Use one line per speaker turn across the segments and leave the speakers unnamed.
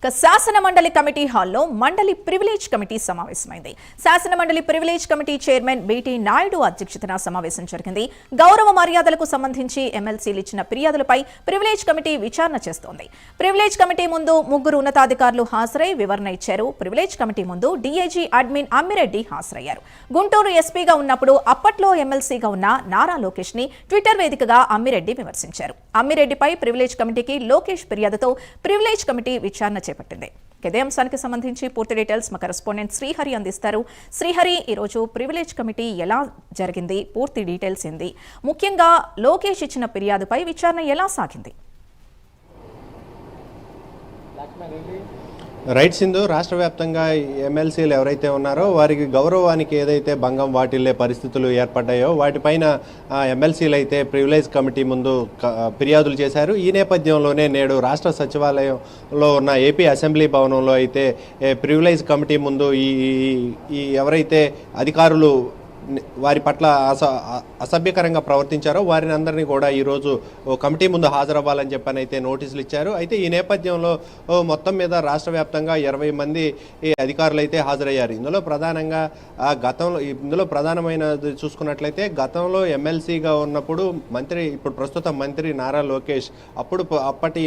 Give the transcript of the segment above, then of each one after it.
శాసన మండలి కమిటీ హాల్లో మండలి ప్రివిలేజ్ కమిటీ సమావేశమైంది. శాసన మండలి privilege committee chairman BT Naidu అధ్యక్షతన సమావేశం జరిగింది. గౌరవ మర్యాదలకు సంబంధించి ఎమ్మెల్సీలు ఇచ్చిన ఫిర్యాదులపై ప్రివిలేజ్ కమిటీ విచారణ చేస్తోంది. ప్రివిలేజ్ కమిటీ ముందు ముగ్గురు ఉన్నతాధికారులు హాజరై వివరణ ఇచ్చారు. ప్రివిలేజ్ కమిటీ ముందు డీఐజీ అడ్మిన్ అమ్మిరెడ్డి హాజరయ్యారు. గుంటూరు ఎస్పీగా ఉన్నప్పుడు అప్పట్లో ఎమ్మెల్సీగా ఉన్న నారా లోకేష్ ని ట్విట్టర్ వేదికగా అమ్మిరెడ్డి విమర్శించారు. అమ్మిరెడ్డిపై ప్రివిలేజ్ కమిటీకి లోకేష్ ఫిర్యాదుతో ప్రివిలేజ్ కమిటీ విచారణ చేపట్టింది. ఇదే అంశానికి సంబంధించి పూర్తి డీటెయిల్స్ మా కరెస్పాండెంట్ శ్రీహరి అందిస్తారు. శ్రీహరి, ఈరోజు ప్రివిలేజ్ కమిటీ ఎలా జరిగింది, పూర్తి డీటెయిల్స్ ఏంది, ముఖ్యంగా లోకేష్ ఇచ్చిన ఫిర్యాదుపై విచారణ ఎలా సాగింది?
రైట్ సింధు, రాష్ట్ర వ్యాప్తంగా ఎమ్మెల్సీలు ఎవరైతే ఉన్నారో వారికి గౌరవానికి ఏదైతే భంగం వాటిల్లే పరిస్థితులు ఏర్పడ్డాయో వాటిపైన ఎమ్మెల్సీలు అయితే ప్రివిలేజ్ కమిటీ ముందు ఫిర్యాదులు చేశారు. ఈ నేపథ్యంలోనే నేడు రాష్ట్ర సచివాలయంలో ఉన్న ఏపీ అసెంబ్లీ భవనంలో అయితే ప్రివిలేజ్ కమిటీ ముందు ఈ ఎవరైతే అధికారులు వారి పట్ల అసభ్యకరంగా ప్రవర్తించారో వారిని అందరినీ కూడా ఈరోజు కమిటీ ముందు హాజరవ్వాలని చెప్పని అయితే నోటీసులు ఇచ్చారు. అయితే ఈ నేపథ్యంలో మొత్తం మీద రాష్ట్ర వ్యాప్తంగా 20 మంది అధికారులు అయితే హాజరయ్యారు. ఇందులో ప్రధానంగా ఇందులో ప్రధానమైనది చూసుకున్నట్లయితే గతంలో ఎమ్మెల్సీగా ఉన్నప్పుడు ఇప్పుడు ప్రస్తుత మంత్రి నారా లోకేష్ అప్పటి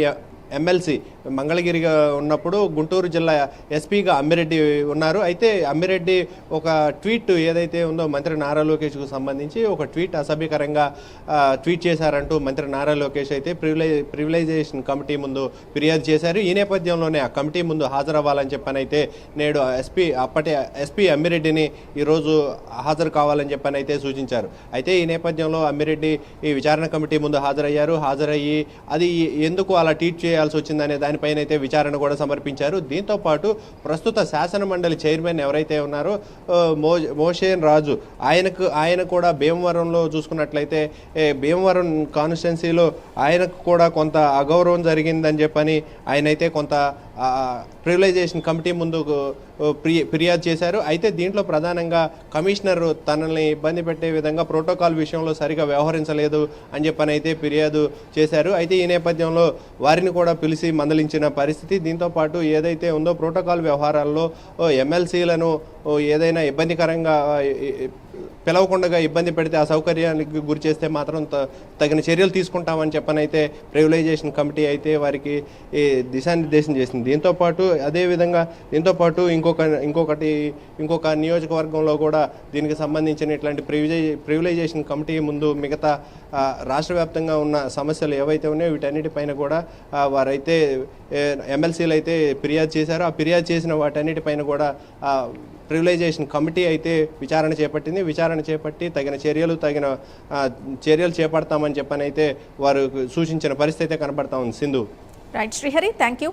ఎమ్మెల్సీ మంగళగిరిగా ఉన్నప్పుడు గుంటూరు జిల్లా ఎస్పీగా అమ్మిరెడ్డి ఉన్నారు. అయితే అమ్మిరెడ్డి ఒక ట్వీట్ ఏదైతే ఉందో మంత్రి నారా లోకేష్కు సంబంధించి ఒక ట్వీట్ అసభ్యకరంగా ట్వీట్ చేశారంటూ మంత్రి నారా లోకేష్ అయితే ప్రివిలైజేషన్ కమిటీ ముందు ఫిర్యాదు చేశారు. ఈ నేపథ్యంలోనే ఆ కమిటీ ముందు హాజరవ్వాలని చెప్పని అయితే నేడు అప్పటి ఎస్పీ అమ్మిరెడ్డిని ఈరోజు హాజరు కావాలని చెప్పని అయితే సూచించారు. అయితే ఈ నేపథ్యంలో అమ్మిరెడ్డి ఈ విచారణ కమిటీ ముందు హాజరయ్యి అది ఎందుకు అలా ట్వీట్ చేయాల్సి వచ్చిందనే దానిపైన అయితే విచారణ కూడా సమర్పించారు. దీంతో పాటు ప్రస్తుత శాసన మండలి చైర్మన్ ఎవరైతే ఉన్నారో మోషేన్ రాజు ఆయన కూడా భీమవరంలో చూసుకున్నట్లయితే భీమవరం కాన్స్టిట్యున్సీలో ఆయనకు కూడా కొంత అగౌరవం జరిగిందని చెప్పని ఆయనైతే కొంత ప్రివిలైజేషన్ కమిటీ ముందు ఫిర్యాదు చేశారు. అయితే దీంట్లో ప్రధానంగా కమిషనర్ తనని ఇబ్బంది పెట్టే విధంగా ప్రోటోకాల్ విషయంలో సరిగా వ్యవహరించలేదు అని చెప్పని అయితే ఫిర్యాదు చేశారు. అయితే ఈ నేపథ్యంలో వారిని కూడా పిలిచి మందలించిన పరిస్థితి. దీంతో పాటు ఏదైతే ఉందో ప్రోటోకాల్ వ్యవహారాల్లో ఎమ్మెల్సీలను ఏదైనా ఇబ్బందికరంగా పిలవకుండా ఇబ్బంది పెడితే అసౌకర్యానికి గురి చేస్తే మాత్రం తగిన చర్యలు తీసుకుంటామని చెప్పనైతే ప్రివిలైజేషన్ కమిటీ అయితే వారికి దిశానిర్దేశం చేసింది. దీంతో పాటు ఇంకొక నియోజకవర్గంలో కూడా దీనికి సంబంధించిన ఇట్లాంటి ప్రివిలైజేషన్ కమిటీ ముందు మిగతా రాష్ట్ర వ్యాప్తంగా ఉన్న సమస్యలు ఏవైతే ఉన్నాయో వీటన్నిటిపైన కూడా వారైతే ఎమ్మెల్సీలు అయితే ఫిర్యాదు చేశారు. ఆ ఫిర్యాదు చేసిన వాటన్నిటిపైన కూడా ప్రివిలైజేషన్ కమిటీ అయితే విచారణ చేపట్టి తగిన చర్యలు చేపడతామని చెప్పని అయితే వారు సూచించిన పరిస్థితి అయితే కనబడతా ఉంది. Sindhu.
Right Srihari, thank you.